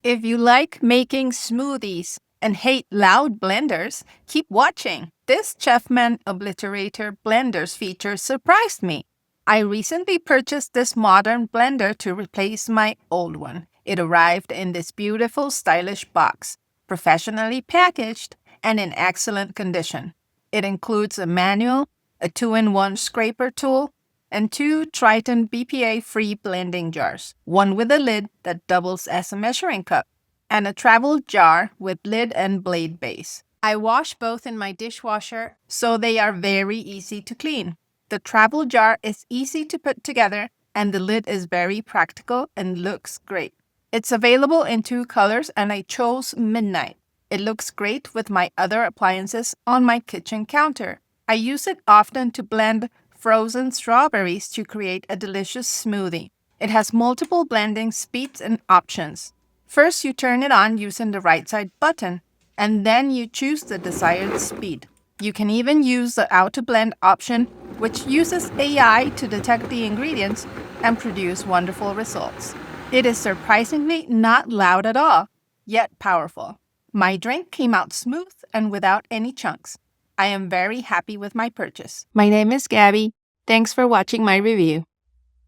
If you like making smoothies and hate loud blenders, keep watching. This Chefman Obliterator blender's feature surprised me. I recently purchased this modern blender to replace my old one. It arrived in this beautiful, stylish box, professionally packaged and in excellent condition. It includes a manual, a 2-in-1 scraper tool, and 2 Triton BPA-free blending jars, one with a lid that doubles as a measuring cup, and a travel jar with lid and blade base. I wash both in my dishwasher, so they are very easy to clean. The travel jar is easy to put together, and the lid is very practical and looks great. It's available in 2 colors, and I chose Midnight. It looks great with my other appliances on my kitchen counter. I use it often to blend frozen strawberries to create a delicious smoothie. It has multiple blending speeds and options. First, you turn it on using the right side button, and then you choose the desired speed. You can even use the auto blend option, which uses AI to detect the ingredients and produce wonderful results. It is surprisingly not loud at all, yet powerful. My drink came out smooth and without any chunks. I am very happy with my purchase. My name is Gabby. Thanks for watching my review.